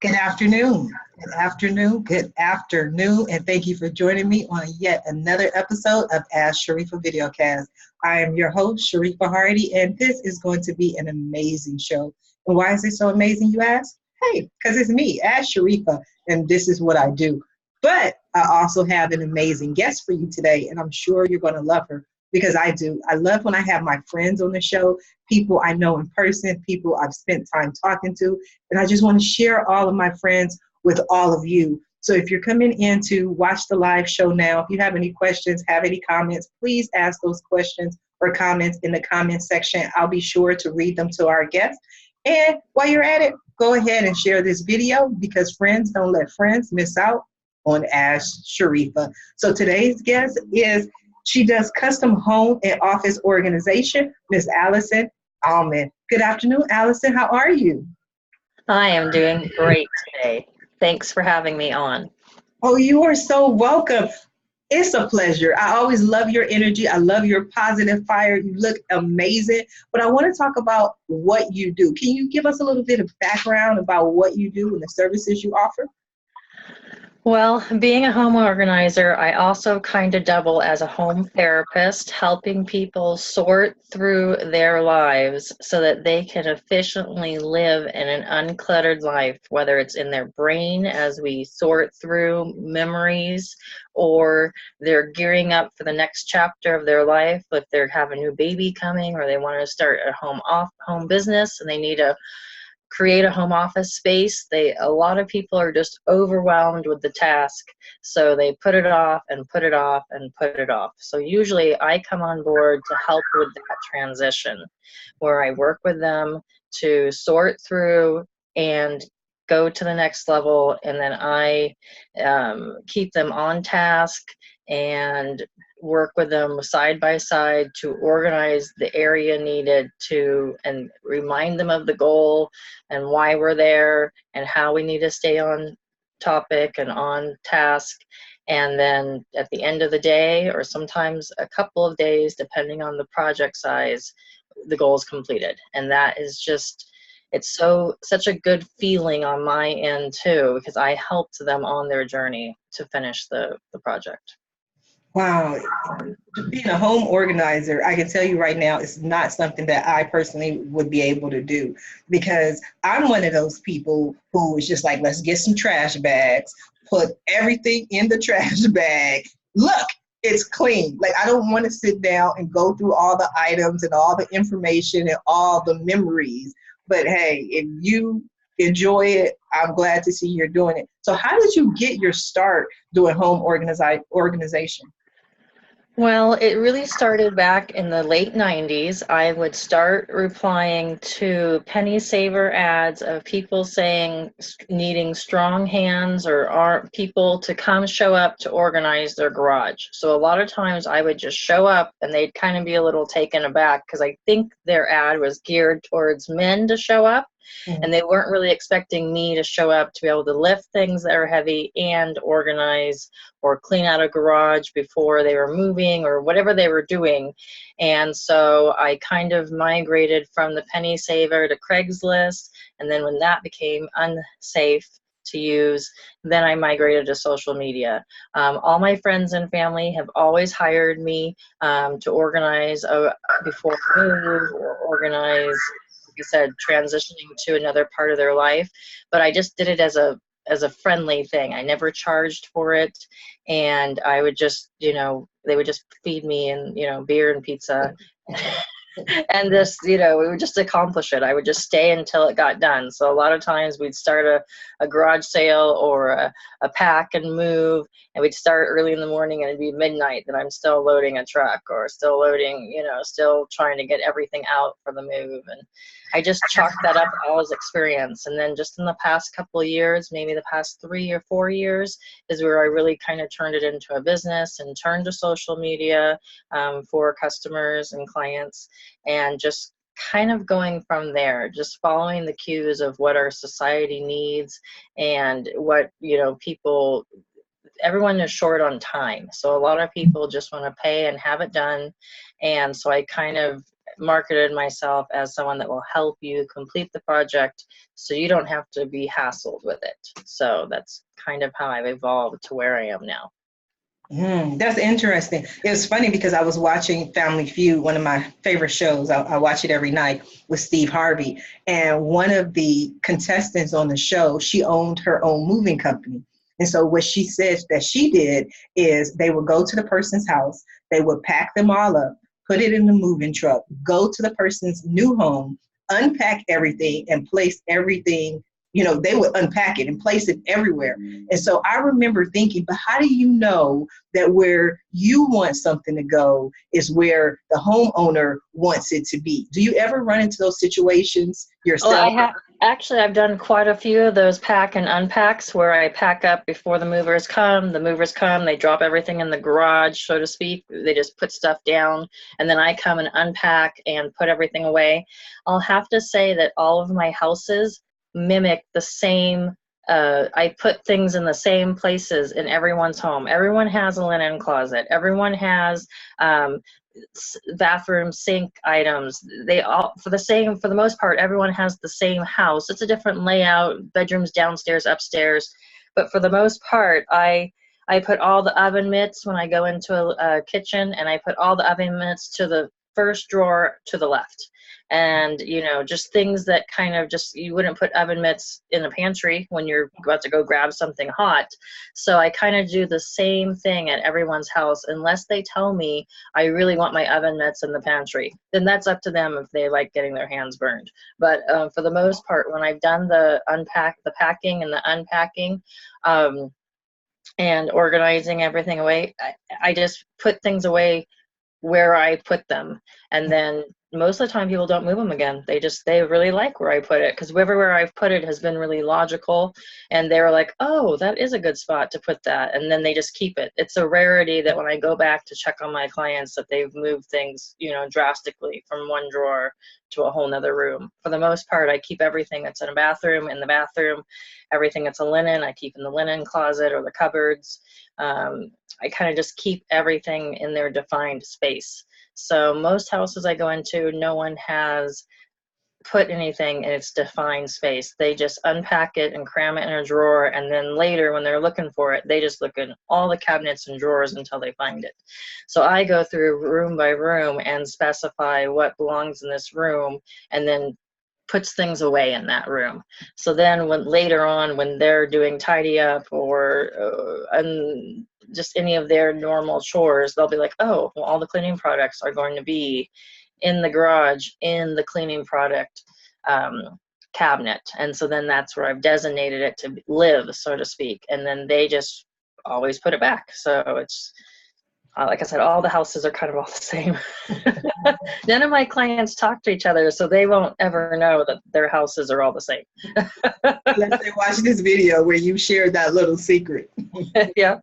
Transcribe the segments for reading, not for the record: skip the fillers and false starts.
Good afternoon. Good afternoon. Good afternoon. And thank you for joining me on yet another episode of Ask Sharifah Videocast. I am your host, Sharifah Hardie, and this is going to be an amazing show. And why is it so amazing, you ask? Hey, because it's me, Ask Sharifah, and this is what I do. But I also have an amazing guest for you today, and I'm sure you're going to love her because I do. I love when I have my friends on the show, people I know in person, people I've spent time talking to, and I just want to share all of my friends with all of you. So if you're coming in to watch the live show now, if you have any questions, have any comments, please ask those questions or comments in the comment section. I'll be sure to read them to our guests. And while you're at it, go ahead and share this video because friends don't let friends miss out on Ask Sharifah. So today's guest she does custom home and office organization, Miss Allison Almond. Good afternoon, Allison. How are you? I am doing great today. Thanks for having me on. Oh, you are so welcome. It's a pleasure. I always love your energy. I love your positive fire. You look amazing. But I want to talk about what you do. Can you give us a little bit of background about what you do and the services you offer? Well, being a home organizer, I also kind of double as a home therapist, helping people sort through their lives so that they can efficiently live in an uncluttered life, whether it's in their brain as we sort through memories, or they're gearing up for the next chapter of their life, if they have a new baby coming or they want to start a home business and they need a create a home office space. A lot of people are just overwhelmed with the task, so they put it off and put it off and put it off. So usually I come on board to help with that transition, where I work with them to sort through and go to the next level, and then I keep them on task and work with them side by side to organize the area needed to, and remind them of the goal and why we're there and how we need to stay on topic and on task. And then at the end of the day, or sometimes a couple of days, depending on the project size, the goal is completed. And that is just, it's such a good feeling on my end too, because I helped them on their journey to finish the project. Wow. Being a home organizer, I can tell you right now, it's not something that I personally would be able to do because I'm one of those people who is just like, let's get some trash bags, put everything in the trash bag. Look, it's clean. Like, I don't want to sit down and go through all the items and all the information and all the memories. But hey, if you enjoy it, I'm glad to see you're doing it. So how did you get your start doing home organization? Well, it really started back in the late 90s. I would start replying to penny saver ads of people saying needing strong hands or people to come show up to organize their garage. So a lot of times I would just show up and they'd kind of be a little taken aback because I think their ad was geared towards men to show up. And they weren't really expecting me to show up to be able to lift things that are heavy and organize or clean out a garage before they were moving or whatever they were doing. And so I kind of migrated from the penny saver to Craigslist. And then when that became unsafe to use, then I migrated to social media. All my friends and family have always hired me to organize before move or organize, like I said, transitioning to another part of their life. But I just did it as a friendly thing. I never charged for it. And I would just, they would just feed me and, beer and pizza. And this, we would just accomplish it. I would just stay until it got done. So a lot of times we'd start a garage sale or a pack and move, and we'd start early in the morning and it'd be midnight that I'm still loading a truck or still loading, still trying to get everything out for the move. And I just chalked that up all as experience. And then just in the past couple of years, maybe the past 3 or 4 years, is where I really kind of turned it into a business and turned to social media for customers and clients, and just kind of going from there, just following the cues of what our society needs and what, everyone is short on time. So a lot of people just want to pay and have it done. And so I kind of marketed myself as someone that will help you complete the project so you don't have to be hassled with it. So that's kind of how I've evolved to where I am now. That's interesting. It was funny because I was watching Family Feud, one of my favorite shows. I watch it every night with Steve Harvey. And one of the contestants on the show, she owned her own moving company. And so what she says that she did is they would go to the person's house, they would pack them all up, put it in the moving truck, go to the person's new home, unpack everything and place everything. They would unpack it and place it everywhere. And so I remember thinking, but how do you know that where you want something to go is where the homeowner wants it to be? Do you ever run into those situations yourself? Well, I've done quite a few of those pack and unpacks where I pack up before the movers come. The movers come, they drop everything in the garage, so to speak. They just put stuff down, and then I come and unpack and put everything away. I'll have to say that all of my houses mimic the same. I put things in the same places in everyone's home. Everyone has a linen closet. Everyone has bathroom sink items. They all, for the most part, everyone has the same house. It's a different layout, bedrooms downstairs, upstairs, but for the most part, I put all the oven mitts when I go into a kitchen, and I put all the oven mitts to the first drawer to the left. And just things that kind of you wouldn't put oven mitts in a pantry when you're about to go grab something hot. So I kind of do the same thing at everyone's house, unless they tell me I really want my oven mitts in the pantry. Then that's up to them if they like getting their hands burned. But for the most part, when I've done the packing and the unpacking, and organizing everything away, I just put things away where I put them, and then most of the time people don't move them again. They really like where I put it, because everywhere I've put it has been really logical, and they're like, oh, that is a good spot to put that, and then they just keep it. It's a rarity that when I go back to check on my clients that they've moved things drastically from one drawer to a whole nother room. For the most part, I keep everything that's in a bathroom in the bathroom. Everything that's a linen I keep in the linen closet or the cupboards. I kind of just keep everything in their defined space. So most houses I go into, no one has put anything in its defined space. They just unpack it and cram it in a drawer, and then later when they're looking for it, they just look in all the cabinets and drawers until they find it. So I go through room by room and specify what belongs in this room, and then puts things away in that room. So then later on when they're doing tidy up or just any of their normal chores, they'll be like, oh, well, all the cleaning products are going to be in the garage in the cleaning product cabinet. And so then that's where I've designated it to live, so to speak. And then they just always put it back. So it's like I said, all the houses are kind of all the same. None of my clients talk to each other, so they won't ever know that their houses are all the same. Unless they watch this video where you shared that little secret. Yeah,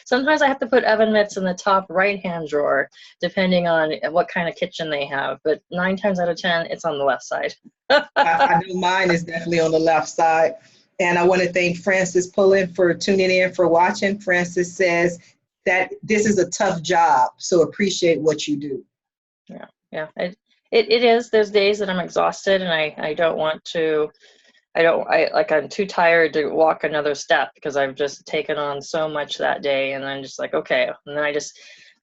sometimes I have to put oven mitts in the top right-hand drawer, depending on what kind of kitchen they have. But 9 times out of 10, it's on the left side. I know mine is definitely on the left side. And I want to thank Francis Pullen for tuning in, for watching. Francis says that this is a tough job, so appreciate what you do. Yeah, it is. There's days that I'm exhausted and I don't want to, I'm too tired to walk another step because I've just taken on so much that day, and I'm just like, okay. And then I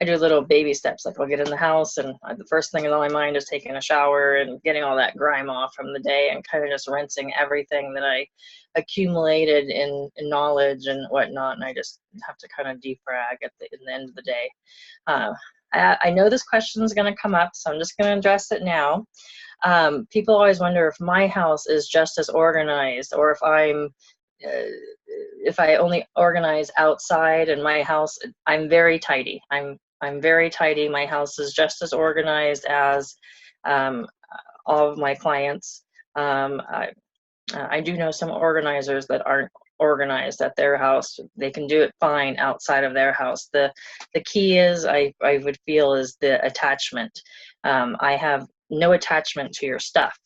do little baby steps. Like I'll get in the house and the first thing in my mind is taking a shower and getting all that grime off from the day and kind of just rinsing everything that I accumulated in knowledge and whatnot. And I just have to kind of defrag at the end of the day. I know this question is going to come up, so I'm just going to address it now. People always wonder if my house is just as organized, or if I only organize outside in my house. I'm very tidy. I'm very tidy. My house is just as organized as all of my clients. I do know some organizers that aren't organized at their house. They can do it fine outside of their house. The key is, I would feel, is the attachment. I have no attachment to your stuff.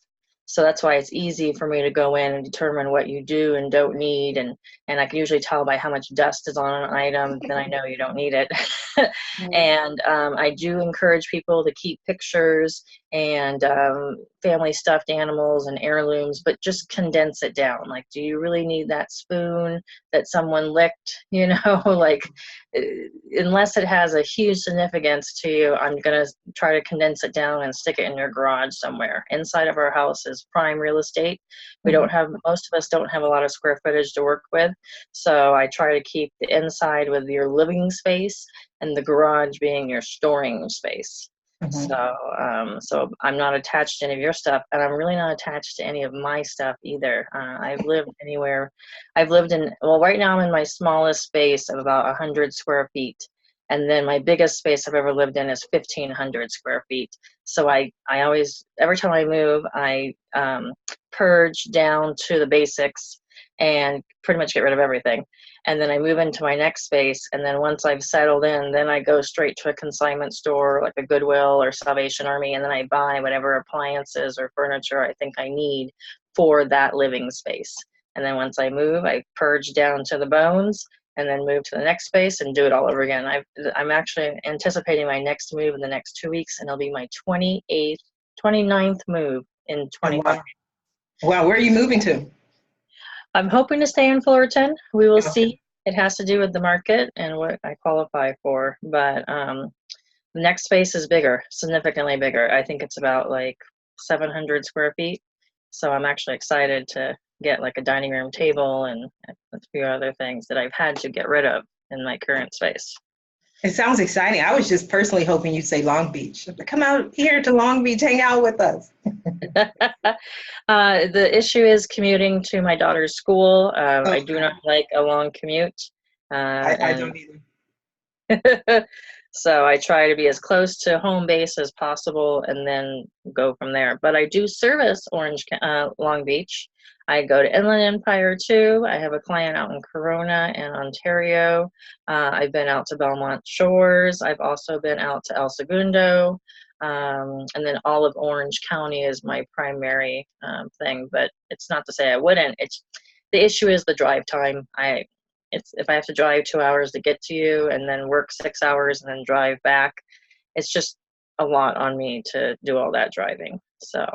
So that's why it's easy for me to go in and determine what you do and don't need. And I can usually tell by how much dust is on an item, then I know you don't need it. And I do encourage people to keep pictures and family stuffed animals and heirlooms, but just condense it down. Like, do you really need that spoon that someone licked? You know, like, unless it has a huge significance to you, I'm going to try to condense it down and stick it in your garage somewhere. Inside of our house is prime real estate. We don't have, most of us don't have a lot of square footage to work with. So I try to keep the inside with your living space and the garage being your storing space. So I'm not attached to any of your stuff, and I'm really not attached to any of my stuff either. I've lived anywhere. I've lived in, well, right now I'm in my smallest space of about 100 square feet. And then my biggest space I've ever lived in is 1,500 square feet. So I always, every time I move, I purge down to the basics and pretty much get rid of everything. And then I move into my next space. And then once I've settled in, then I go straight to a consignment store like a Goodwill or Salvation Army. And then I buy whatever appliances or furniture I think I need for that living space. And then once I move, I purge down to the bones and then move to the next space and do it all over again. I'm actually anticipating my next move in the next 2 weeks, and it'll be my 29th move in 25. Wow, where are you moving to? I'm hoping to stay in Fullerton. We will see. It has to do with the market and what I qualify for. But the next space is bigger, significantly bigger. I think it's about like 700 square feet. So I'm actually excited to get like a dining room table and a few other things that I've had to get rid of in my current space. It sounds exciting. I was just personally hoping you'd say Long Beach. Come out here to Long Beach, hang out with us. The issue is commuting to my daughter's school. I do not like a long commute. I don't either. So I try to be as close to home base as possible and then go from there. But I do service Long Beach. I go to Inland Empire too. I have a client out in Corona and Ontario. I've been out to Belmont Shores. I've also been out to El Segundo. And then all of Orange County is my primary thing. But it's not to say I wouldn't. The issue is the drive time. If I have to drive 2 hours to get to you and then work 6 hours and then drive back, it's just a lot on me to do all that driving. So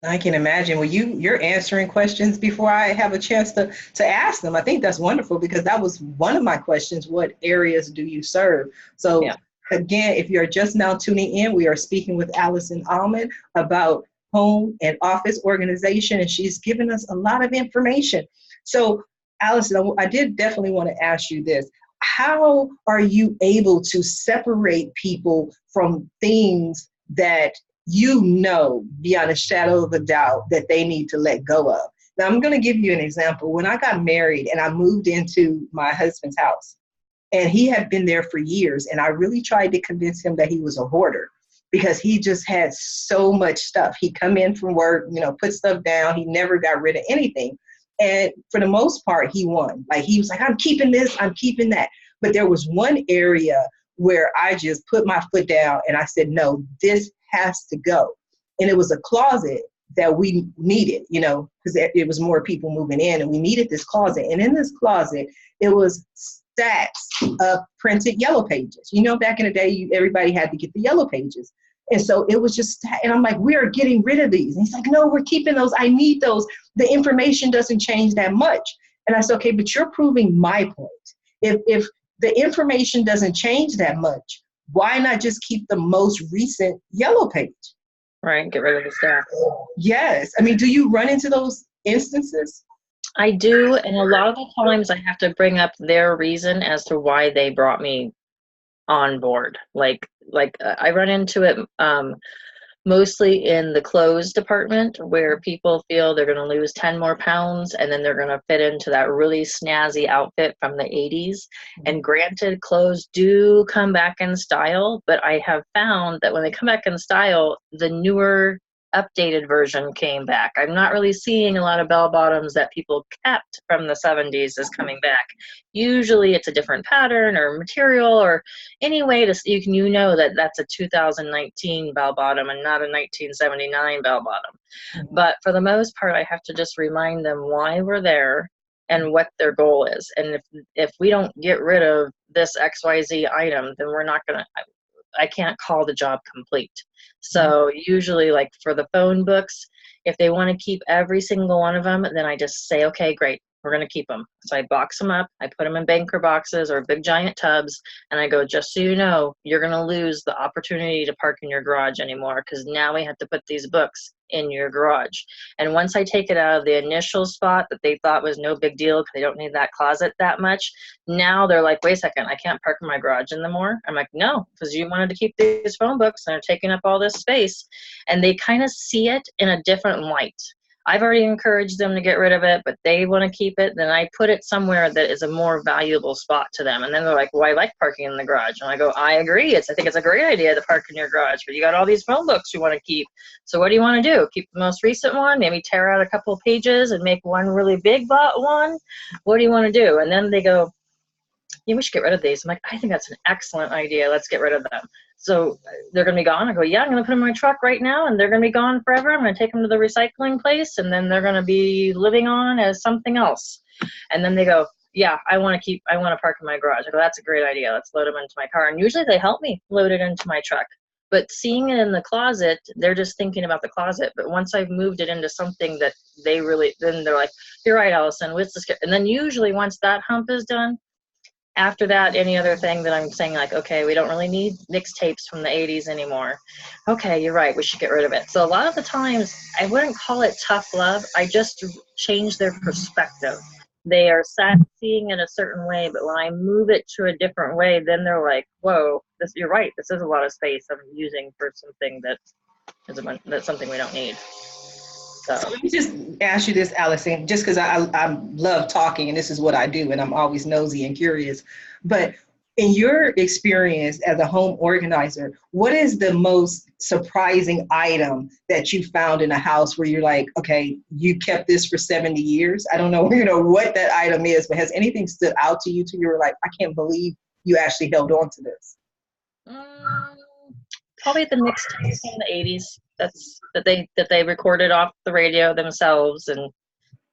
I can imagine. Well, you're answering questions before I have a chance to ask them. I think that's wonderful because that was one of my questions. What areas do you serve? So again, if you're just now tuning in, we are speaking with Allison Almond about home and office organization, and she's given us a lot of information. So Allison, I did definitely want to ask you this. How are you able to separate people from things that you know beyond a shadow of a doubt that they need to let go of? Now, I'm going to give you an example. When I got married and I moved into my husband's house, and he had been there for years, and I really tried to convince him that he was a hoarder because he just had so much stuff. He'd come in from work, put stuff down. He never got rid of anything. And for the most part, he won. Like, he was like, I'm keeping this, I'm keeping that. But there was one area where I just put my foot down and I said, no, this has to go. And it was a closet that we needed, because it was more people moving in and we needed this closet. And in this closet, it was stacks of printed yellow pages. Back in the day, everybody had to get the yellow pages. And so it was just, and I'm like, we are getting rid of these. And he's like, no, we're keeping those. I need those. The information doesn't change that much. And I said, okay, but you're proving my point. If the information doesn't change that much, why not just keep the most recent yellow page? Right, get rid of the staff. Yes. I mean, do you run into those instances? I do, and a lot of the times I have to bring up their reason as to why they brought me on board. Like I run into it mostly in the clothes department where people feel they're going to lose 10 more pounds and then they're going to fit into that really snazzy outfit from the 80s. And granted, clothes do come back in style, but I have found that when they come back in style, the newer updated version came back. I'm not really seeing a lot of bell bottoms that people kept from the 70s is coming back. Usually it's a different pattern or material or any way to, you know that that's a 2019 bell bottom and not a 1979 bell bottom. But for the most part, I have to just remind them why we're there and what their goal is. And if we don't get rid of this XYZ item, then we're not gonna, I can't call the job complete. So usually, like for the phone books, if they want to keep every single one of them, then I just say, okay, great, we're going to keep them. So I box them up, I put them in banker boxes or big giant tubs, and I go, just so you know, you're going to lose the opportunity to park in your garage anymore, because now we have to put these books in your garage. And once I take it out of the initial spot that they thought was no big deal because they don't need that closet that much, now they're like, wait a second, I can't park in my garage anymore. I'm like, no, because you wanted to keep these phone books and they're taking up all this space. And they kind of see it in a different light. I've already encouraged them to get rid of it, but they want to keep it. Then I put it somewhere that is a more valuable spot to them. And then they're like, well, I like parking in the garage. And I go, I agree. I think it's a great idea to park in your garage, but you got all these phone books you want to keep. So what do you want to do? Keep the most recent one, maybe tear out a couple of pages and make one really big one? What do you want to do? And then they go, yeah, we should get rid of these. I'm like, I think that's an excellent idea. Let's get rid of them. So they're going to be gone. I go, yeah, I'm going to put them in my truck right now, and they're going to be gone forever. I'm going to take them to the recycling place, and then they're going to be living on as something else. And then they go, yeah, I want to park in my garage. I go, that's a great idea. Let's load them into my car. And usually they help me load it into my truck. But seeing it in the closet, they're just thinking about the closet. But once I've moved it into something that they really, then they're like, you're right, Allison, what's this? And then usually once that hump is done, after that, any other thing that I'm saying, like, okay, we don't really need mixtapes from the 80s anymore. Okay, you're right, we should get rid of it. So a lot of the times, I wouldn't call it tough love. I just change their perspective. They are seeing it a certain way, but when I move it to a different way, then they're like, whoa, you're right, this is a lot of space I'm using for something that's something we don't need. So let me just ask you this, Allison, just because I love talking and this is what I do and I'm always nosy and curious. But in your experience as a home organizer, what is the most surprising item that you found in a house where you're like, okay, you kept this for 70 years? I don't know, what that item is, but has anything stood out to you till you were like, I can't believe you actually held on to this? Probably the mixtape from the 80s. That they recorded off the radio themselves, and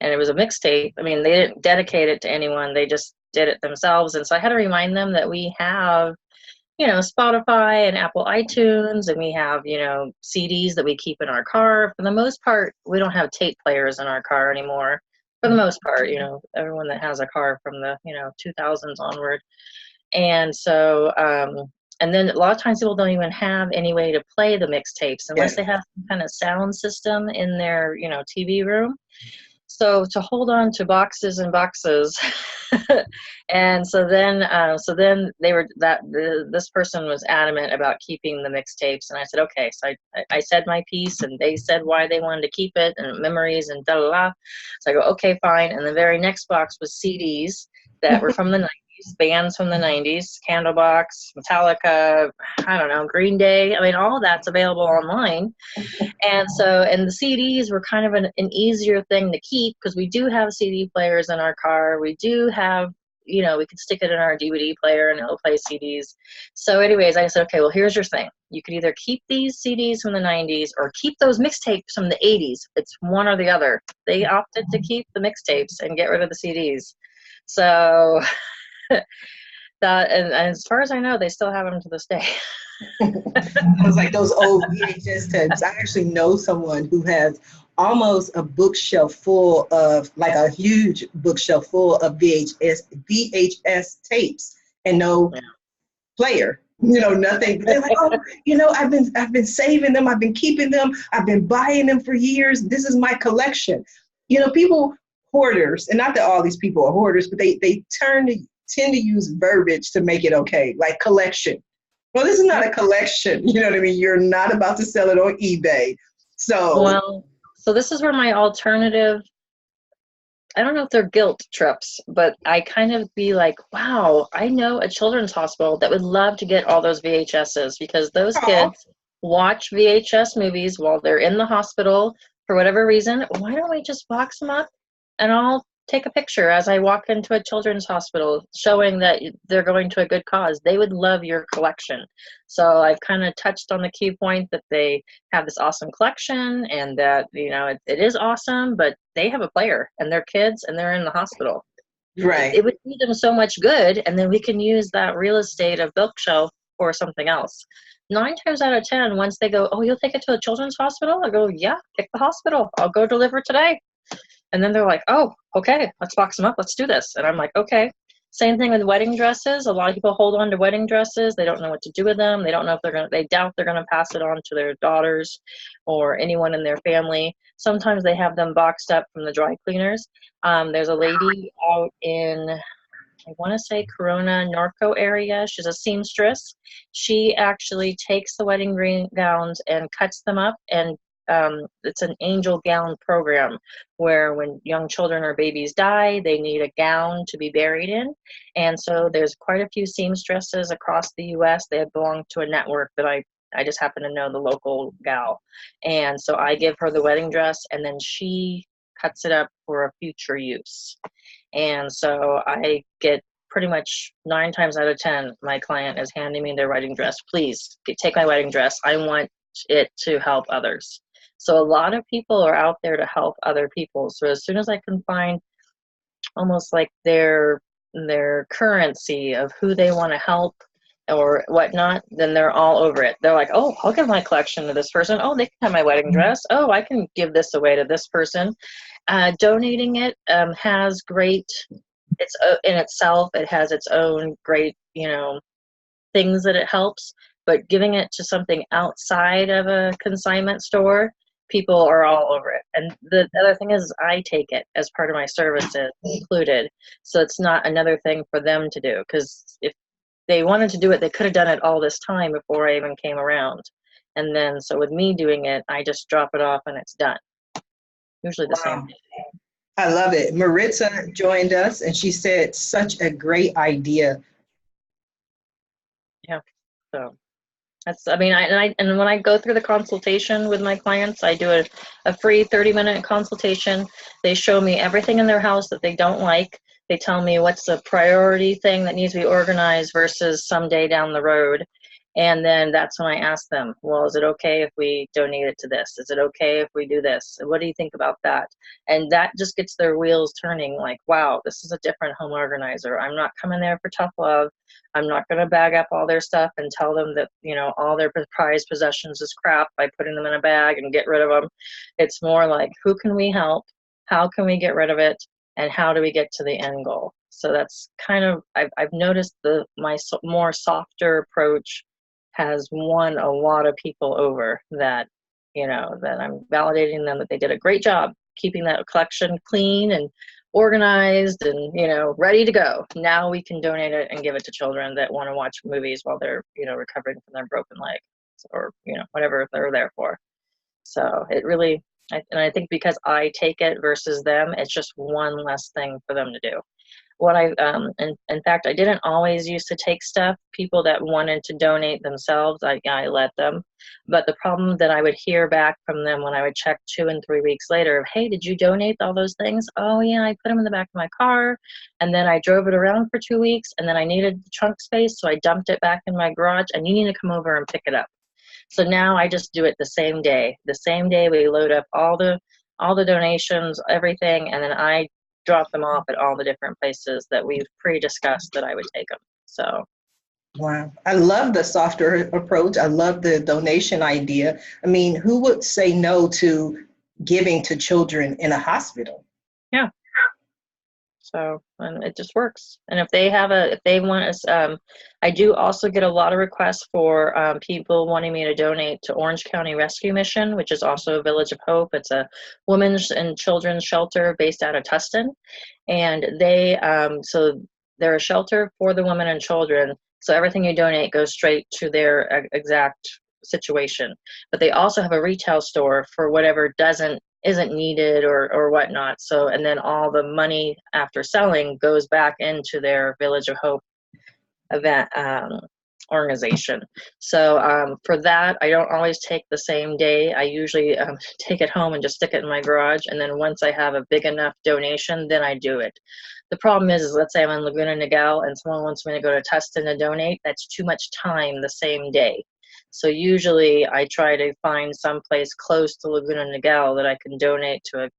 it was a mixtape. I mean, they didn't dedicate it to anyone. They just did it themselves. And so I had to remind them that we have, Spotify and Apple iTunes, and we have, CDs that we keep in our car. For the most part, we don't have tape players in our car anymore. For the most part, everyone that has a car from the, 2000s onward. And so, and then a lot of times people don't even have any way to play the mixtapes unless they have some kind of sound system in their, TV room. So to hold on to boxes and boxes. And so then this person was adamant about keeping the mixtapes. And I said, okay. So I said my piece and they said why they wanted to keep it and memories and da da da. So I go, okay, fine. And the very next box was CDs that were from the 90s. Bands from the 90s, Candlebox, Metallica, I don't know, Green Day. I mean, all of that's available online. And the CDs were kind of an easier thing to keep because we do have CD players in our car. We do have, we could stick it in our DVD player and it'll play CDs. So anyways, I said, okay, well, here's your thing. You could either keep these CDs from the 90s or keep those mixtapes from the 80s. It's one or the other. They opted to keep the mixtapes and get rid of the CDs. So that and as far as I know, they still have them to this day. I was like those old VHS tapes. I actually know someone who has almost a bookshelf full of, like a huge bookshelf full of VHS tapes and no player. Nothing. They're like, oh, I've been saving them. I've been keeping them. I've been buying them for years. This is my collection. People, hoarders, and not that all these people are hoarders, but they tend to use verbiage to make it okay, like collection. Well, this is not a collection. You know what I mean? You're not about to sell it on eBay. So this is where my alternative, I don't know if they're guilt trips, but I kind of be like, wow, I know a children's hospital that would love to get all those VHSs because those kids watch VHS movies while they're in the hospital for whatever reason. Why don't we just box them up and I'll take a picture as I walk into a children's hospital showing that they're going to a good cause. They would love your collection. So I've kind of touched on the key point that they have this awesome collection and that, you know, it is awesome, but they have a player and they're kids and they're in the hospital. Right. It would do them so much good, and then we can use that real estate of bookshelf for something else. 9 times out of 10, once they go, oh, you'll take it to a children's hospital? I go, yeah, pick the hospital. I'll go deliver today. And then they're like, oh, okay, let's box them up. Let's do this. And I'm like, okay. Same thing with wedding dresses. A lot of people hold on to wedding dresses. They don't know what to do with them. They don't know if they doubt they're going to pass it on to their daughters or anyone in their family. Sometimes they have them boxed up from the dry cleaners. There's a lady out in, I want to say Corona, Norco area. She's a seamstress. She actually takes the wedding gowns and cuts them up, and it's an angel gown program where when young children or babies die, they need a gown to be buried in. And so there's quite a few seamstresses across the U.S. They belong to a network that I just happen to know the local gal. And so I give her the wedding dress, and then she cuts it up for a future use. And so I get pretty much 9 times out of 10, my client is handing me their wedding dress. Please take my wedding dress. I want it to help others. So a lot of people are out there to help other people. So as soon as I can find almost like their currency of who they want to help or whatnot, then they're all over it. They're like, oh, I'll give my collection to this person. Oh, they can have my wedding dress. Oh, I can give this away to this person. Donating it has great, it's in itself, it has its own great, you know, things that it helps, but giving it to something outside of a consignment store, people are all over it. And the other thing is I take it as part of my services included. So it's not another thing for them to do, because if they wanted to do it, they could have done it all this time before I even came around. And then, so with me doing it, I just drop it off and it's done. Usually the same. I love it. Maritza joined us and she said, such a great idea. Yeah. So that's, I mean, and when I go through the consultation with my clients, I do a free 30-minute consultation. They show me everything in their house that they don't like. They tell me what's the priority thing that needs to be organized versus someday down the road. And then that's when I ask them, well, is it okay if we donate it to this? Is it okay if we do this? What do you think about that? And that just gets their wheels turning, like, wow, this is a different home organizer. I'm not coming there for tough love. I'm not going to bag up all their stuff and tell them that, you know, all their prized possessions is crap by putting them in a bag and get rid of them. It's more like, who can we help? How can we get rid of it? And how do we get to the end goal? So that's kind of, I've noticed my more softer approach has won a lot of people over, that, you know, that I'm validating them that they did a great job keeping that collection clean and organized and, you know, ready to go. Now we can donate it and give it to children that want to watch movies while they're, you know, recovering from their broken leg or, you know, whatever they're there for. So it really, and I think because I take it versus them, it's just one less thing for them to do. What in fact, I didn't always used to take stuff. People that wanted to donate themselves, I let them. But the problem that I would hear back from them when I would check 2 and 3 weeks later, hey, did you donate all those things? Oh yeah, I put them in the back of my car, and then I drove it around for 2 weeks, and then I needed the trunk space, so I dumped it back in my garage, and you need to come over and pick it up. So now I just do it the same day. The same day we load up all the donations, everything, and then I drop them off at all the different places that we've pre-discussed that I would take them. So. Wow. I love the softer approach. I love the donation idea. I mean, who would say no to giving to children in a hospital? Yeah. So, and it just works. And if they want us, I do also get a lot of requests for people wanting me to donate to Orange County Rescue Mission, which is also a Village of Hope. It's a women's and children's shelter based out of Tustin. And they, so they're a shelter for the women and children. So everything you donate goes straight to their exact situation. But they also have a retail store for whatever isn't needed or whatnot. So, and then all the money after selling goes back into their Village of Hope event organization. So for that, I don't always take the same day. I usually take it home and just stick it in my garage. And then once I have a big enough donation, then I do it. The problem is let's say I'm in Laguna Niguel and someone wants me to go to Tustin to donate. That's too much time the same day. So usually I try to find some place close to Laguna Niguel that I can donate to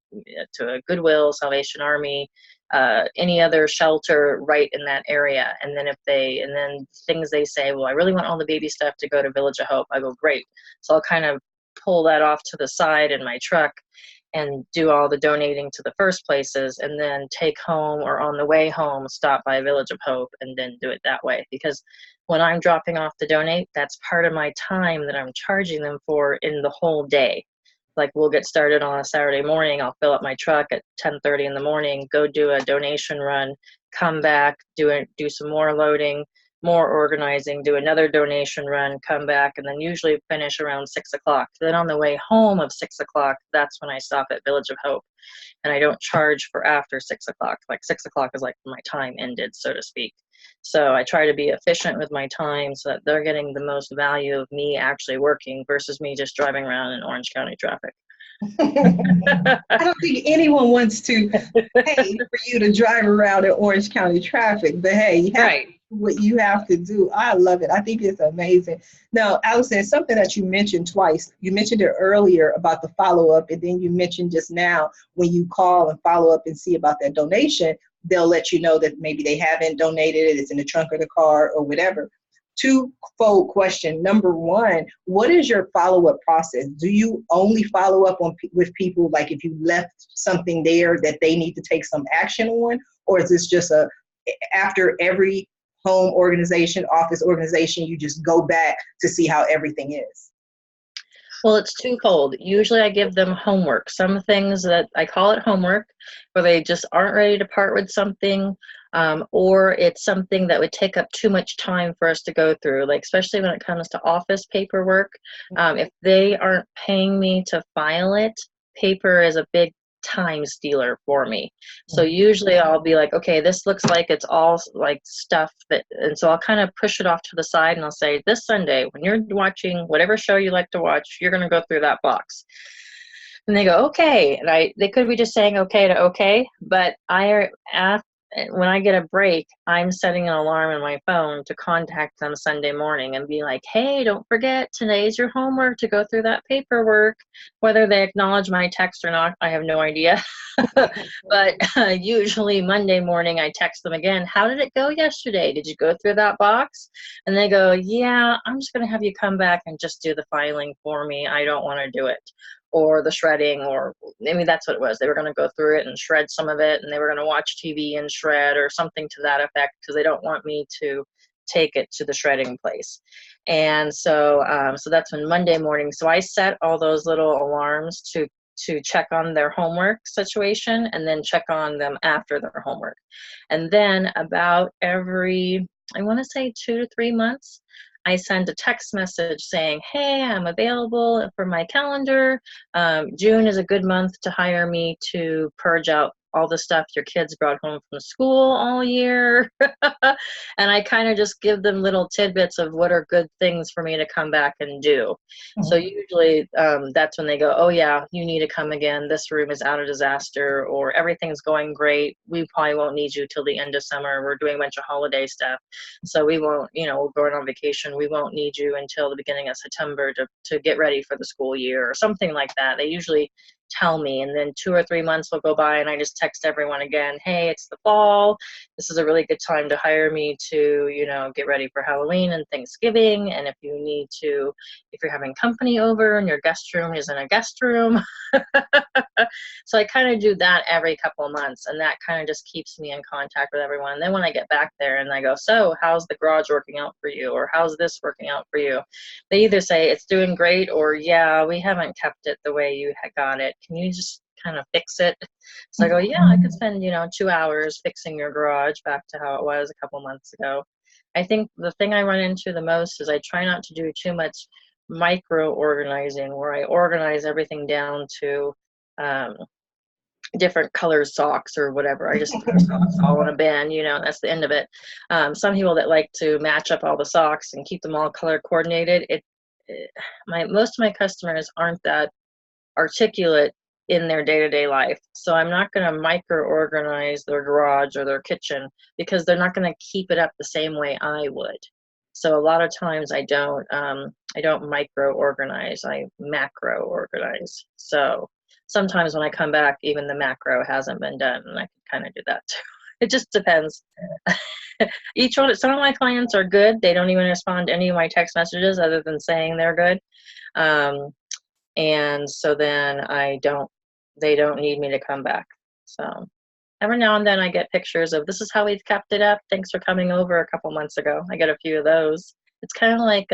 a Goodwill, Salvation Army, any other shelter right in that area. And then things they say, well, I really want all the baby stuff to go to Village of Hope. I go, great. So I'll kind of pull that off to the side in my truck and do all the donating to the first places, and then take home or on the way home stop by Village of Hope and then do it that way. Because when I'm dropping off to donate, that's part of my time that I'm charging them for in the whole day. Like we'll get started on a Saturday morning, I'll fill up my truck at 10:30 in the morning, go do a donation run, come back, do some more loading, more organizing, do another donation run, come back, and then usually finish around 6 o'clock. Then on the way home of 6 o'clock, that's when I stop at Village of Hope. And I don't charge for after 6 o'clock. Like 6 o'clock is like my time ended, so to speak. So I try to be efficient with my time so that they're getting the most value of me actually working versus me just driving around in Orange County traffic. I don't think anyone wants to pay for you to drive around in Orange County traffic, but hey, you have to do what you have to do. I love it. I think it's amazing. Now, Allison, something that you mentioned twice. You mentioned it earlier about the follow-up, and then you mentioned just now when you call and follow up and see about that donation, they'll let you know that maybe they haven't donated it, it's in the trunk of the car or whatever. Twofold question. Number one, what is your follow-up process? Do you only follow up with people like if you left something there that they need to take some action on, or is this just after every home organization, office organization, you just go back to see how everything is? Well, it's twofold. Usually I give them homework. Some things that I call it homework, where they just aren't ready to part with something, or it's something that would take up too much time for us to go through, like especially when it comes to office paperwork. If they aren't paying me to file it, paper is a big time stealer for me. So usually I'll be like, okay, this looks like it's all like stuff that, and so I'll kind of push it off to the side and I'll say, this Sunday, when you're watching whatever show you like to watch, you're going to go through that box. And they go, okay. And they could be just saying okay to okay, but when I get a break, I'm setting an alarm on my phone to contact them Sunday morning and be like, hey, don't forget, today's your homework to go through that paperwork. Whether they acknowledge my text or not, I have no idea. But usually Monday morning, I text them again, how did it go yesterday? Did you go through that box? And they go, yeah, I'm just going to have you come back and just do the filing for me. I don't want to do it. Or the shredding, or maybe that's what it was. They were going to go through it and shred some of it, and they were going to watch TV and shred or something to that effect because they don't want me to take it to the shredding place. And so so that's when Monday morning. So I set all those little alarms to check on their homework situation and then check on them after their homework. And then about every, I want to say 2 to 3 months, I send a text message saying, hey, I'm available for my calendar. June is a good month to hire me to purge out all the stuff your kids brought home from school all year. And I kind of just give them little tidbits of what are good things for me to come back and do. So usually that's when they go, oh yeah, you need to come again. This room is out of disaster, or everything's going great. We probably won't need you till the end of summer. We're doing a bunch of holiday stuff. So we won't, we're going on vacation. We won't need you until the beginning of September to get ready for the school year or something like that. They usually tell me, and then 2 or 3 months will go by and I just text everyone again, hey, it's the fall, this is a really good time to hire me to get ready for Halloween and Thanksgiving, and if you're having company over and your guest room isn't a guest room. So I kind of do that every couple of months, and that kind of just keeps me in contact with everyone. And then when I get back there and I go, so how's the garage working out for you, or how's this working out for you, they either say it's doing great, or yeah, we haven't kept it the way you had got it, can you just kind of fix it? So I go, yeah, I could spend 2 hours fixing your garage back to how it was a couple months ago. I think the thing I run into the most is I try not to do too much micro organizing, where I organize everything down to different color socks or whatever. I just throw socks all in a bin, you know, that's the end of it. Some people that like to match up all the socks and keep them all color coordinated, most of my customers aren't that articulate in their day-to-day life. So I'm not going to micro organize their garage or their kitchen because they're not going to keep it up the same way I would. So a lot of times I don't micro organize, I macro organize. So sometimes when I come back, even the macro hasn't been done, and I can kind of do that too. It just depends. Some of my clients are good. They don't even respond to any of my text messages other than saying they're good. And so then they don't need me to come back. So every now and then I get pictures of, this is how we've kept it up. Thanks for coming over a couple months ago. I get a few of those. It's kind of like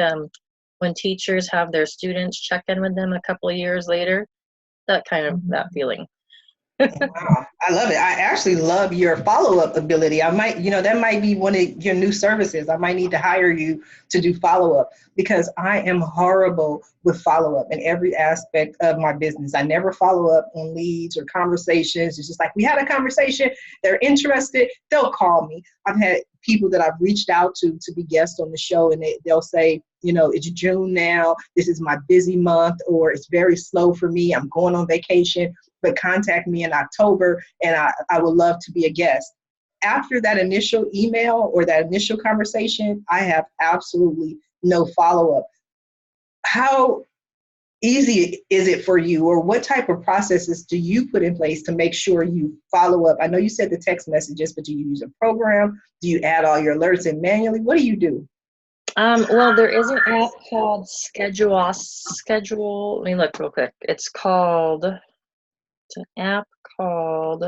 when teachers have their students check in with them a couple of years later, that feeling. Wow, I love it. I actually love your follow-up ability. I might, that might be one of your new services. I might need to hire you to do follow-up because I am horrible with follow-up in every aspect of my business. I never follow up on leads or conversations. It's just like, we had a conversation, they're interested, they'll call me. I've had people that I've reached out to be guests on the show, and they'll say, it's June now, this is my busy month, or it's very slow for me, I'm going on vacation, but contact me in October and I would love to be a guest. After that initial email or that initial conversation, I have absolutely no follow-up. How easy is it for you, or what type of processes do you put in place to make sure you follow up? I know you said the text messages, but do you use a program? Do you add all your alerts in manually? What do you do? Well, there is an app called Schedule. Let me look real quick. It's an app called,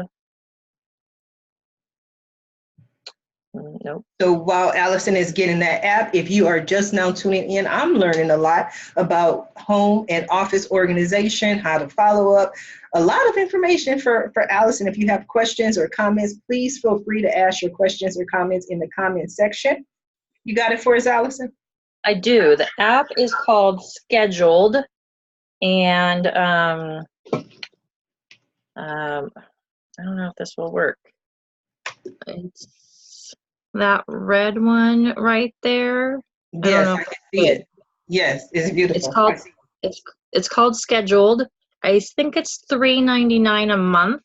nope. So while Allison is getting that app, if you are just now tuning in, I'm learning a lot about home and office organization, how to follow up, a lot of information for Allison. If you have questions or comments, please feel free to ask your questions or comments in the comment section. You got it for us, Allison? I do. The app is called Scheduled, and I don't know if this will work. It's that red one right there. Yes, I can see it. Yes, it's beautiful. It's called Scheduled. I think it's $3.99 a month.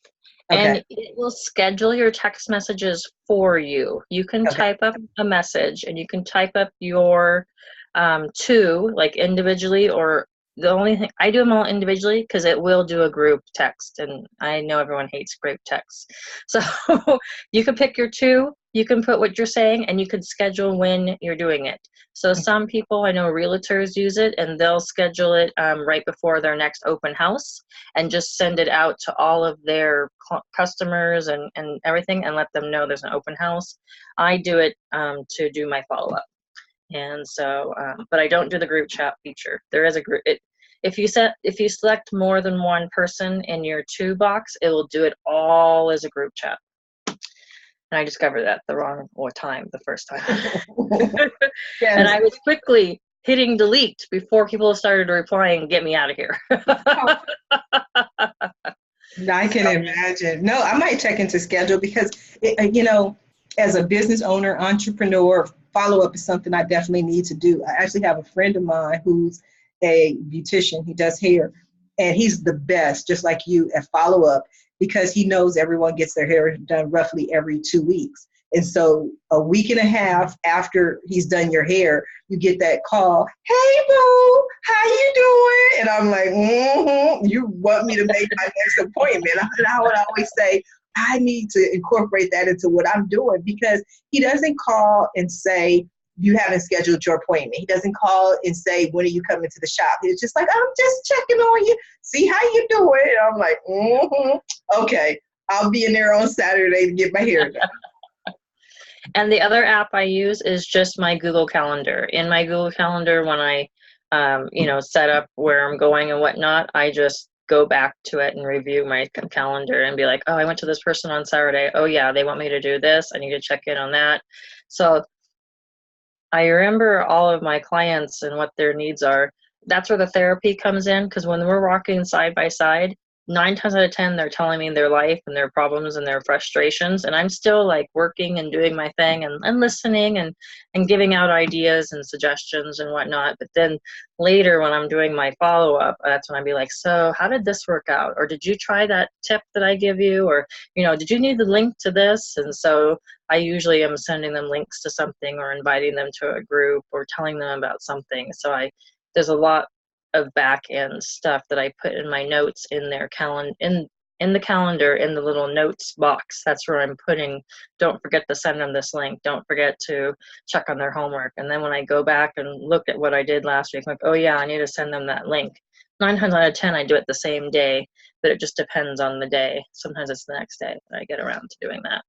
Okay. And it will schedule your text messages for you. You can type up a message, and you can type up your two, like individually, or the only thing, I do them all individually because it will do a group text, and I know everyone hates group text. So you can pick your two, you can put what you're saying, and you can schedule when you're doing it. So some people, I know realtors use it, and they'll schedule it right before their next open house and just send it out to all of their customers and everything and let them know there's an open house. I do it to do my follow-up. And so, but I don't do the group chat feature. There is a group. If you select more than one person in your to box, it will do it all as a group chat. And I discovered that the wrong time the first time. Yes. And I was quickly hitting delete before people started replying, "Get me out of here." I can imagine. No, I might check into Schedule because, as a business owner, entrepreneur, follow-up is something I definitely need to do. I actually have a friend of mine who's a beautician. He does hair, and he's the best, just like you, at follow-up because he knows everyone gets their hair done roughly every 2 weeks. And so a week and a half after he's done your hair, you get that call, "Hey, boo, how you doing?" And I'm like, you want me to make my next appointment. I would always say, I need to incorporate that into what I'm doing because he doesn't call and say, "You haven't scheduled your appointment." He doesn't call and say, "When are you coming to the shop?" It's just like, "I'm just checking on you, see how you doing." And I'm like, okay, I'll be in there on Saturday to get my hair done. And the other app I use is just my Google Calendar. In my Google Calendar, when I, set up where I'm going and whatnot, I just go back to it and review my calendar and be like, "Oh, I went to this person on Saturday. Oh yeah, they want me to do this. I need to check in on that." So I remember all of my clients and what their needs are. That's where the therapy comes in, because when we're walking side by side, 9 times out of 10, they're telling me their life and their problems and their frustrations. And I'm still like working and doing my thing and listening and giving out ideas and suggestions and whatnot. But then later when I'm doing my follow-up, that's when I'd be like, so how did this work out? Or did you try that tip that I give you? Or, did you need the link to this? And so I usually am sending them links to something or inviting them to a group or telling them about something. So there's a lot of back end stuff that I put in my notes in their in the calendar, in the little notes box. That's where I'm putting, don't forget to send them this link. Don't forget to check on their homework. And then when I go back and look at what I did last week, I'm like, oh yeah, I need to send them that link. 9 times out of 10, I do it the same day, but it just depends on the day. Sometimes it's the next day that I get around to doing that.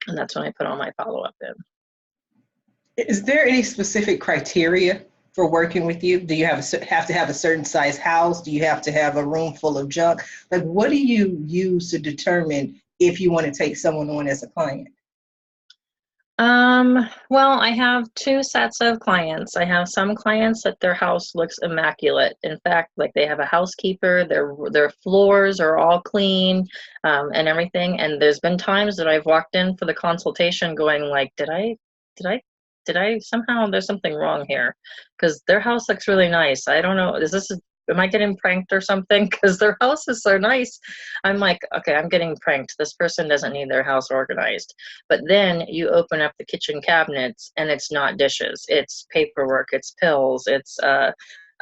And that's when I put all my follow-up in. Is there any specific criteria for working with you? Do you have to have a certain size house? Do you have to have a room full of junk? Like, what do you use to determine if you want to take someone on as a client? Well, I have 2 sets of clients. I have some clients that their house looks immaculate. In fact, like they have a housekeeper, their floors are all clean, and everything. And there's been times that I've walked in for the consultation going like, did I somehow, there's something wrong here, because their house looks really nice. I don't know, am I getting pranked or something? Because their house is so nice. I'm like, okay, I'm getting pranked. This person doesn't need their house organized. But then you open up the kitchen cabinets and it's not dishes. It's paperwork, it's pills, it's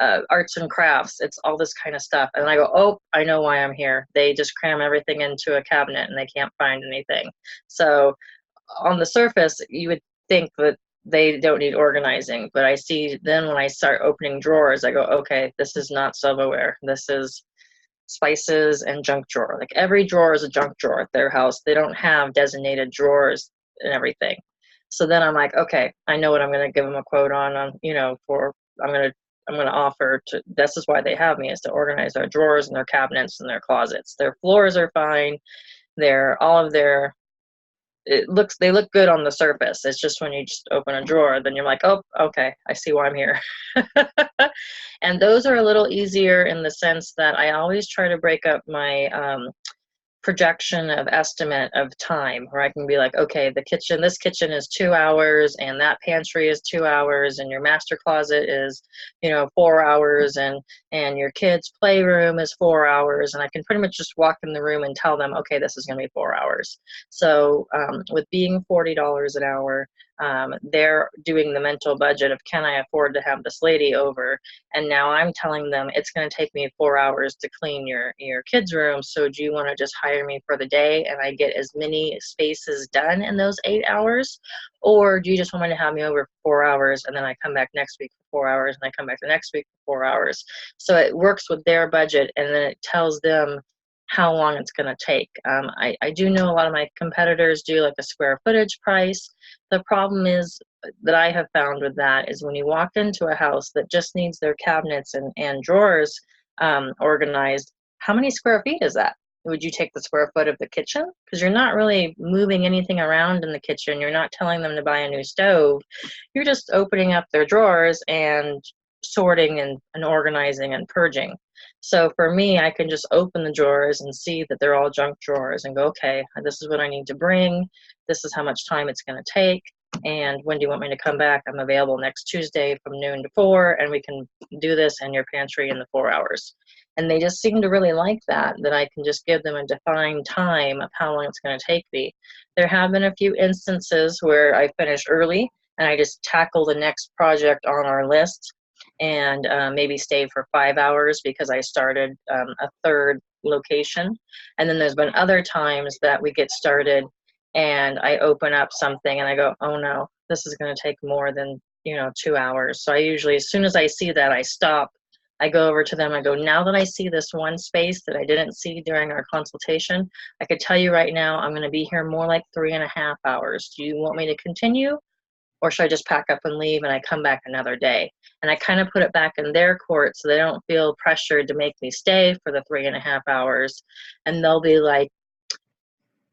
arts and crafts, it's all this kind of stuff. And I go, oh, I know why I'm here. They just cram everything into a cabinet and they can't find anything. So on the surface, you would think that they don't need organizing, but I see then when I start opening drawers, I go, okay, this is not silverware. This is spices and junk drawer. Like every drawer is a junk drawer at their house. They don't have designated drawers and everything. So then I'm like, okay, I know what I'm going to give them a quote on, I'm going to offer to, this is why they have me, is to organize their drawers and their cabinets and their closets. Their floors are fine. They look good on the surface. It's just when you just open a drawer, then you're like, oh, okay, I see why I'm here. And those are a little easier in the sense that I always try to break up my projection of estimate of time, where I can be like, okay, this kitchen is 2 hours, and that pantry is 2 hours, and your master closet is 4 hours, and your kids playroom is 4 hours, and I can pretty much just walk in the room and tell them, okay, this is going to be 4 hours. So with being $40 an hour, they're doing the mental budget of, can I afford to have this lady over? And now I'm telling them it's going to take me 4 hours to clean your kids' room. So do you want to just hire me for the day and I get as many spaces done in those 8 hours? Or do you just want me to have me over for 4 hours and then I come back next week for 4 hours and I come back the next week for 4 hours? So it works with their budget, and then it tells them how long it's going to take. I do know a lot of my competitors do like a square footage price. The problem is that I have found with that is when you walk into a house that just needs their cabinets and drawers organized, how many square feet is that? Would you take the square foot of the kitchen? Because you're not really moving anything around in the kitchen. You're not telling them to buy a new stove. You're just opening up their drawers and sorting and organizing and purging. So for me, I can just open the drawers and see that they're all junk drawers and go, okay, this is what I need to bring. This is how much time it's going to take. And when do you want me to come back? I'm available next Tuesday from noon to 4, and we can do this in your pantry in the 4 hours. And they just seem to really like that I can just give them a defined time of how long it's going to take me. There have been a few instances where I finish early and I just tackle the next project on our list and maybe stay for 5 hours because I started a third location. And then there's been other times that we get started and I open up something and I go, oh no, this is going to take more than 2 hours. So I usually, as soon as I see that, I stop. I go over to them. I go, now that I see this one space that I didn't see during our consultation, I could tell you right now, I'm going to be here more like 3.5 hours. Do you want me to continue? Or should I just pack up and leave and I come back another day? And I kind of put it back in their court so they don't feel pressured to make me stay for the 3.5 hours. And they'll be like,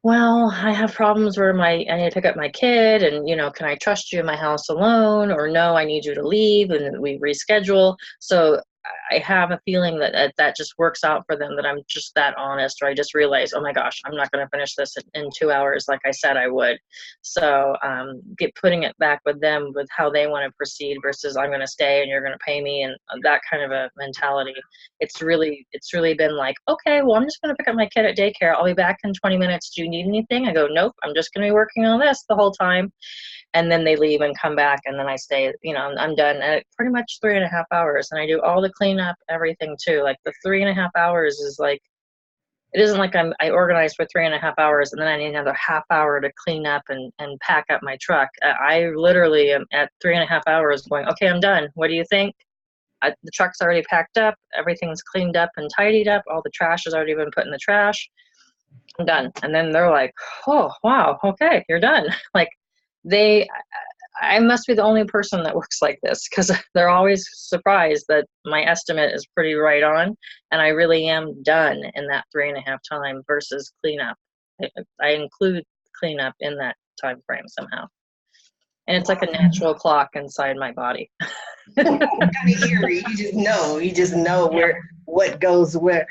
well, I have problems where I need to pick up my kid and, can I trust you in my house alone? Or no, I need you to leave, and we reschedule. So I have a feeling that just works out for them, that I'm just that honest, or I just realize, oh my gosh, I'm not going to finish this in 2 hours like I said I would. So putting it back with them with how they want to proceed versus I'm going to stay and you're going to pay me, and that kind of a mentality. It's really been like, okay, well, I'm just going to pick up my kid at daycare. I'll be back in 20 minutes. Do you need anything? I go, nope, I'm just going to be working on this the whole time. And then they leave and come back, and then I stay, I'm done at pretty much 3.5 hours. And I do all the cleanup, everything too. Like the 3.5 hours is like, it isn't like I organize for 3.5 hours and then I need another half hour to clean up and pack up my truck. I literally am at 3.5 hours going, okay, I'm done. What do you think? The truck's already packed up. Everything's cleaned up and tidied up. All the trash has already been put in the trash. I'm done. And then they're like, oh, wow, okay, you're done. Like I must be the only person that works like this, because they're always surprised that my estimate is pretty right on, and I really am done in that 3.5 time versus cleanup. I include cleanup in that time frame somehow. And it's like a natural clock inside my body. Kind of eerie. You just know what goes where.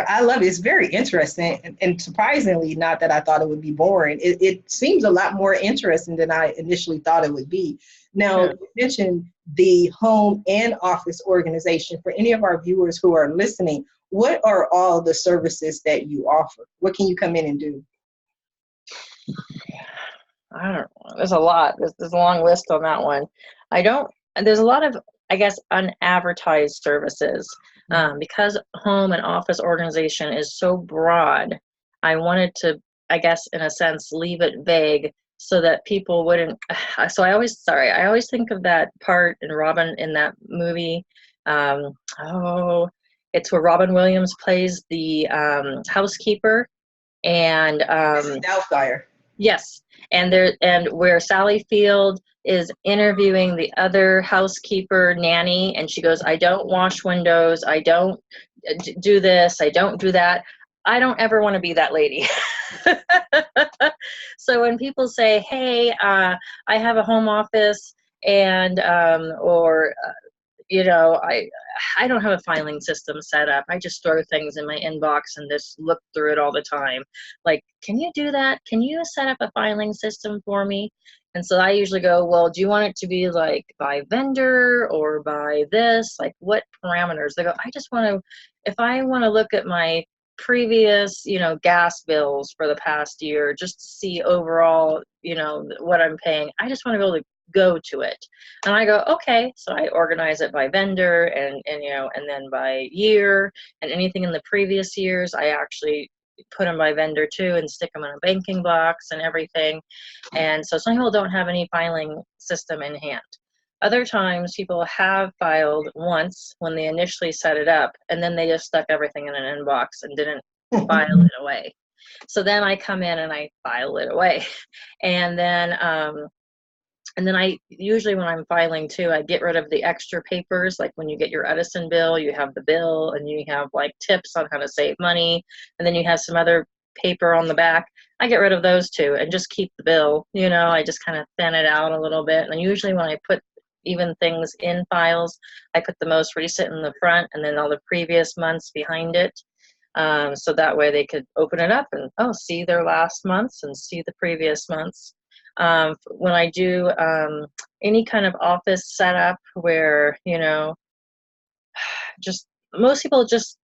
I love it. It's very interesting, and surprisingly, not that I thought it would be boring. It seems a lot more interesting than I initially thought it would be. Now, you mentioned the home and office organization. For any of our viewers who are listening, what are all the services that you offer? What can you come in and do? I don't know. There's a lot. There's a long list on that one. There's a lot of, I guess, unadvertised services. Because home and office organization is so broad, I wanted to, I guess, in a sense, leave it vague so that people wouldn't. So I always think of that part in Robin in that movie. It's where Robin Williams plays the housekeeper, and Doubtfire. yes, and where Sally Field is interviewing the other housekeeper nanny, and she goes, I don't wash windows, I don't do this, I don't do that. I don't ever want to be that lady. So when people say, hey, I have a home office, and I don't have a filing system set up. I just throw things in my inbox and just look through it all the time. Like, can you do that? Can you set up a filing system for me? And so I usually go, well, do you want it to be like by vendor or by this? Like, what parameters? They go, I just want to, if I want to look at my previous, gas bills for the past year, just to see overall, what I'm paying, I just want to be able to go to it. And I go, okay. So I organize it by vendor and then by year, and anything in the previous years I actually put them by vendor too and stick them in a banking box and everything. And so some people don't have any filing system in hand. Other times people have filed once when they initially set it up, and then they just stuck everything in an inbox and didn't file it away. So then I come in and I file it away. And then I usually, when I'm filing too, I get rid of the extra papers. Like when you get your Edison bill, you have the bill and you have like tips on how to save money. And then you have some other paper on the back. I get rid of those too and just keep the bill. I just kind of thin it out a little bit. And usually when I put even things in files, I put the most recent in the front and then all the previous months behind it. So that way they could open it up and, see their last months and see the previous months. When I do any kind of office setup where, just most people just,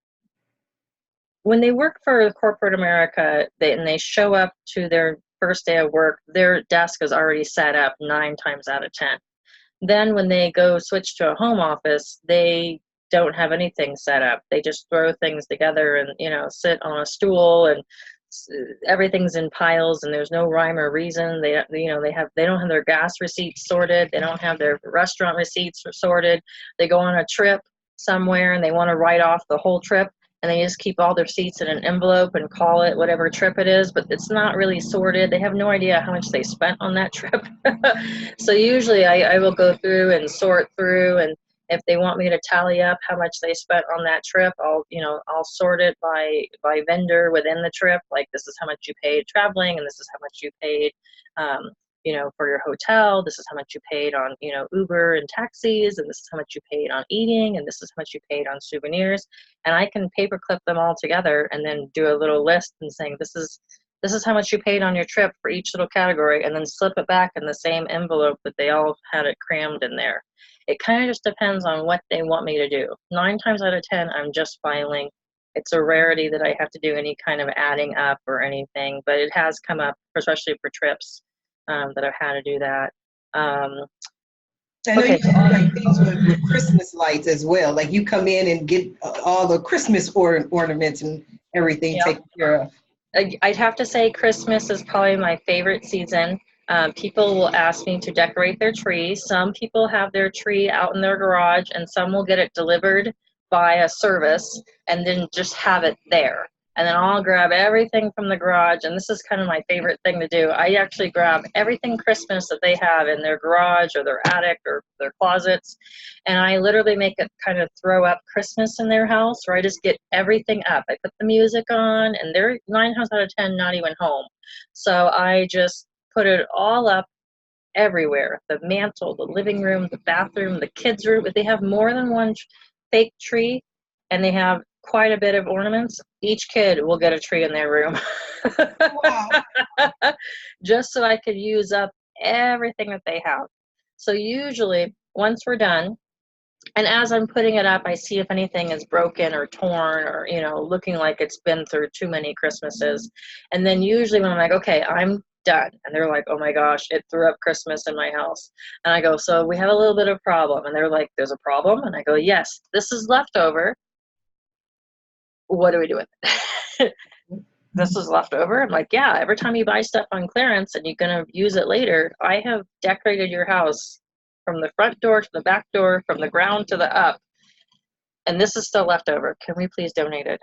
when they work for corporate America, they show up to their first day of work, their desk is already set up 9 times out of 10. Then when they go switch to a home office, they don't have anything set up. They just throw things together and, sit on a stool, and everything's in piles and there's no rhyme or reason. They don't have their gas receipts sorted. They don't have their restaurant receipts sorted. They go on a trip somewhere and they want to write off the whole trip, and they just keep all their receipts in an envelope and call it whatever trip it is, but it's not really sorted. They have no idea how much they spent on that trip. So usually I will go through and sort through, and if they want me to tally up how much they spent on that trip, I'll sort it by vendor within the trip. Like, this is how much you paid traveling, and this is how much you paid you know, for your hotel, this is how much you paid on, you know, Uber and taxis, and this is how much you paid on eating, and this is how much you paid on souvenirs. And I can paperclip them all together and then do a little list and saying, this is how much you paid on your trip for each little category, and then slip it back in the same envelope that they all had it crammed in there. It kind of just depends on what they want me to do. 9 times out of 10, I'm just filing. It's a rarity that I have to do any kind of adding up or anything, but it has come up, especially for trips, that I've had to do that. I know Okay. you do like things with Christmas lights as well. Like you come in and get all the Christmas ornaments and everything Yeah. taken care of. I'd have to say Christmas is probably my favorite season. People will ask me to decorate their tree. Some people have their tree out in their garage, and some will get it delivered by a service and then just have it there. And then I'll grab everything from the garage, and this is kind of my favorite thing to do. I actually grab everything Christmas that they have in their garage or their attic or their closets, and I literally make it kind of throw up Christmas in their house, where I just get everything up. I put the music on, and they're 9 times out of 10 not even home. So I just put it all up everywhere. The mantle, the living room, the bathroom, the kids' room. If they have more than one fake tree and they have quite a bit of ornaments, each kid will get a tree in their room. Wow. Just so I could use up everything that they have. So usually, once we're done, and as I'm putting it up, I see if anything is broken or torn or, you know, looking like it's been through too many Christmases. And then usually when I'm like, okay, I'm done. And they're like, oh my gosh, it threw up Christmas in my house. And I go, so we have a little bit of problem. And they're like, there's a problem? And I go, yes, this is leftover. What do we do with it? This is leftover? I'm like, yeah, every time you buy stuff on clearance and you're going to use it later, I have decorated your house from the front door to the back door, from the ground to the up. And this is still left over. Can we please donate it?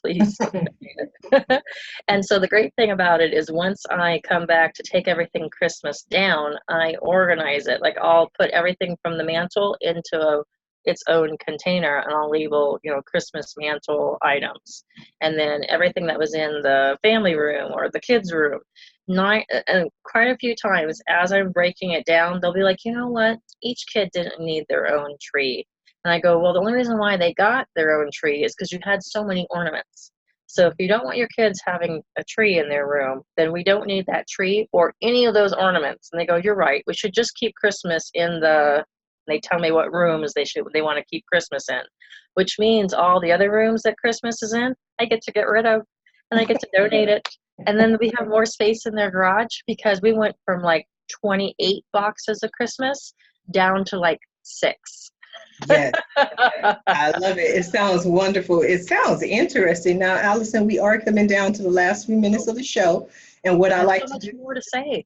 Please donate it. And so the great thing about it is once I come back to take everything Christmas down, I organize it. Like I'll put everything from the mantle into its own container, and I'll label, you know, Christmas mantle items. And then everything that was in the family room or the kids' room, and quite a few times as I'm breaking it down, they'll be like, you know what? Each kid didn't need their own tree. And I go, well, the only reason why they got their own tree is because you had so many ornaments. So if you don't want your kids having a tree in their room, then we don't need that tree or any of those ornaments. And they go, you're right. We should just keep Christmas in the, they tell me what rooms they want to keep Christmas in, which means all the other rooms that Christmas is in, I get to get rid of, and I get to donate it. And then we have more space in their garage because we went from like 28 boxes of Christmas down to like 6. Yes, I love it. It sounds wonderful. It sounds interesting. Now, Allison, we are coming down to the last few minutes of the show, and what I like so to much do, more to say.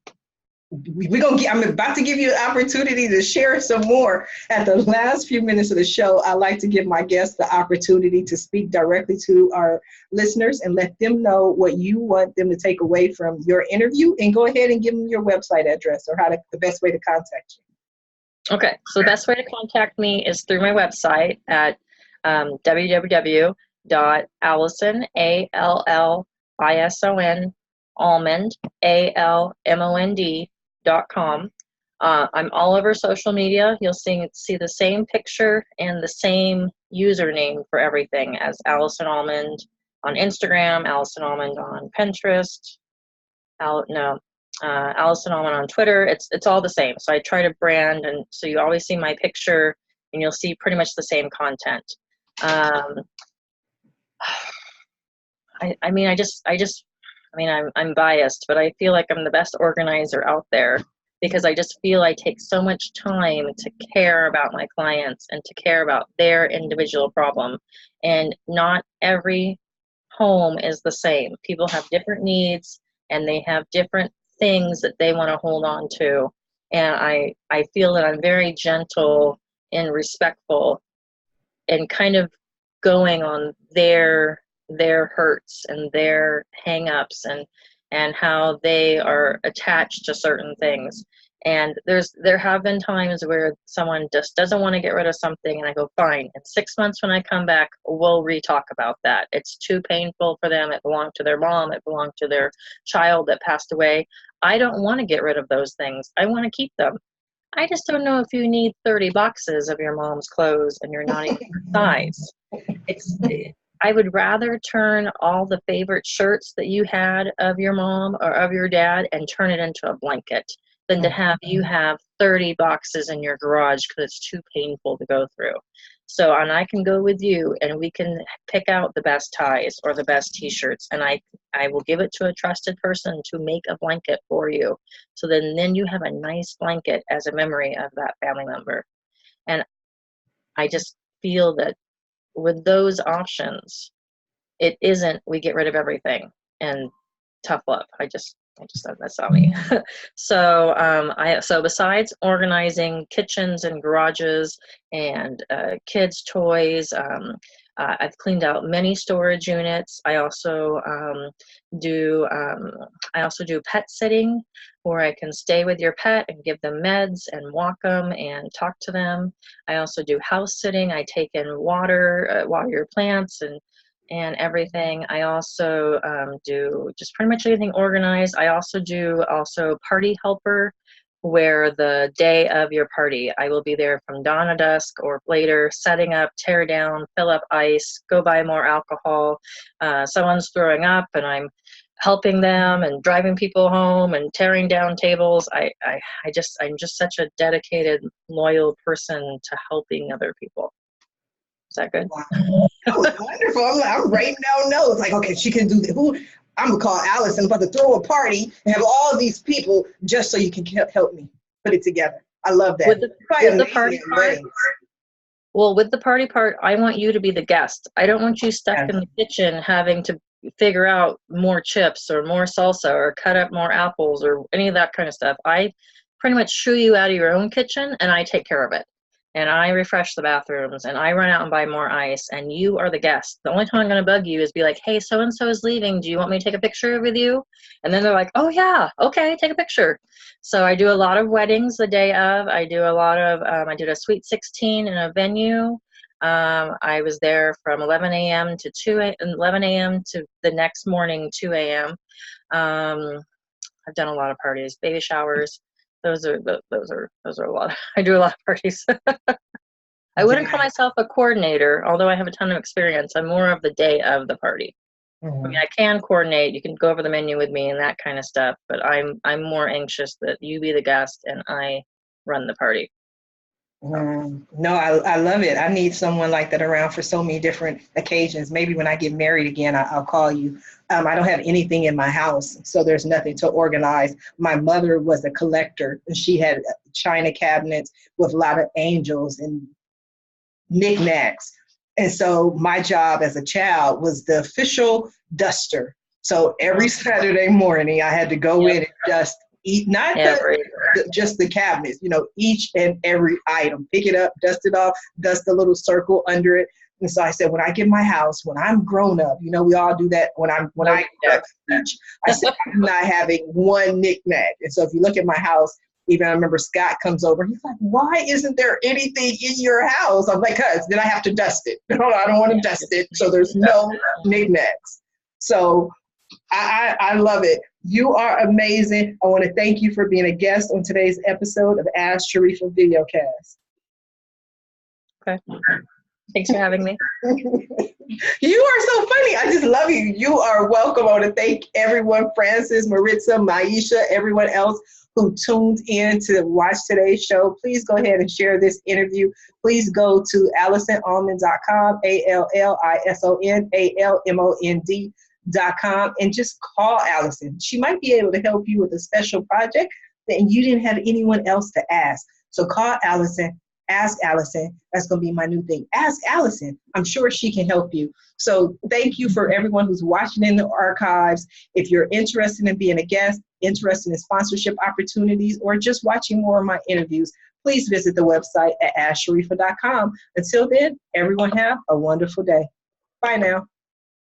I'm about to give you an opportunity to share some more at the last few minutes of the show. I like to give my guests the opportunity to speak directly to our listeners and let them know what you want them to take away from your interview, and go ahead and give them your website address or the best way to contact you. Okay, so the best way to contact me is through my website at www.allison, ALLISON, almond, ALMOND.com. I'm all over social media. You'll see the same picture and the same username for everything as Allison Almond on Instagram, Allison Almond on Pinterest. Allison Almond on Twitter. It's all the same. So I try to brand, and so you always see my picture, and you'll see pretty much the same content. I'm biased, but I feel like I'm the best organizer out there because I just feel I take so much time to care about my clients and to care about their individual problem. And not every home is the same. People have different needs, and they have different things that they want to hold on to. And I feel that I'm very gentle and respectful and kind of going on their hurts and their hang-ups, and and how they are attached to certain things. And there have been times where someone just doesn't want to get rid of something, and I go, fine, in 6 months when I come back, we'll re-talk about that. It's too painful for them. It belonged to their mom. It belonged to their child that passed away. I don't want to get rid of those things. I want to keep them. I just don't know if you need 30 boxes of your mom's clothes and you're not even her size. I would rather turn all the favorite shirts that you had of your mom or of your dad and turn it into a blanket than to have you have 30 boxes in your garage because it's too painful to go through. So, and I can go with you and we can pick out the best ties or the best t-shirts, and I will give it to a trusted person to make a blanket for you. So then you have a nice blanket as a memory of that family member. And I just feel that with those options, it isn't we get rid of everything and tough love. I just said that's on me. So besides organizing kitchens and garages and kids' toys, I've cleaned out many storage units. I also do pet sitting, where I can stay with your pet and give them meds and walk them and talk to them. I also do house sitting. I take in water your plants and everything. I also do just pretty much anything organized. I also do party helper, where the day of your party, I will be there from dawn to dusk or later, setting up, tear down, fill up ice, go buy more alcohol. Someone's throwing up and I'm helping them and driving people home and tearing down tables. I'm just such a dedicated, loyal person to helping other people. Is that good? Wow. That was wonderful. I'm writing down notes. Like, okay, she can do this. I'm going to call Allison. I'm about to throw a party and have all these people just so you can help me put it together. I love that. With the party part, well, with the party part, I want you to be the guest. I don't want you stuck in the kitchen having to figure out more chips or more salsa or cut up more apples or any of that kind of stuff. I pretty much shoo you out of your own kitchen and I take care of it. And I refresh the bathrooms, and I run out and buy more ice, and you are the guest. The only time I'm going to bug you is be like, hey, so-and-so is leaving. Do you want me to take a picture with you? And then they're like, oh, yeah, okay, take a picture. So I do a lot of weddings the day of. I do a lot of, I did a Sweet 16 in a venue. I was there from 11 a.m. to 11 a.m. to the next morning, 2 a.m. I've done a lot of parties, baby showers. Those are a lot. I do a lot of parties. I wouldn't call myself a coordinator, although I have a ton of experience. I'm more of the day of the party. I mean, I can coordinate. You can go over the menu with me and that kind of stuff. But I'm more anxious that you be the guest and I run the party. No, I love it. I need someone like that around for so many different occasions. Maybe when I get married again, I'll call you. I don't have anything in my house, so there's nothing to organize. My mother was a collector, and she had china cabinets with a lot of angels and knickknacks. And so my job as a child was the official duster. So every Saturday morning, I had to go in and dust. Not just the cabinets, each and every item, pick it up, dust it off, dust a little circle under it. And so I said, when I get my house, when I'm grown up, we all do that. When I I said, I'm not having one knickknack. And so if you look at my house, even I remember Scott comes over, he's like, why isn't there anything in your house? I'm like, cause then I have to dust it. I don't want to dust it. So there's no knickknacks. So I love it. You are amazing. I want to thank you for being a guest on today's episode of Ask Sharifah Videocast. Okay. Thanks for having me. You are so funny. I just love you. You are welcome. I want to thank everyone, Francis, Maritza, Maisha, everyone else who tuned in to watch today's show. Please go ahead and share this interview. Please go to AllisonAlmond.com, AllisonAlmond.com, and just call Allison. She might be able to help you with a special project that you didn't have anyone else to ask. So call Allison, ask Allison. That's going to be my new thing. Ask Allison. I'm sure she can help you. So thank you for everyone who's watching in the archives. If you're interested in being a guest, interested in sponsorship opportunities, or just watching more of my interviews, please visit the website at AskSharifah.com. Until then, everyone have a wonderful day. Bye now.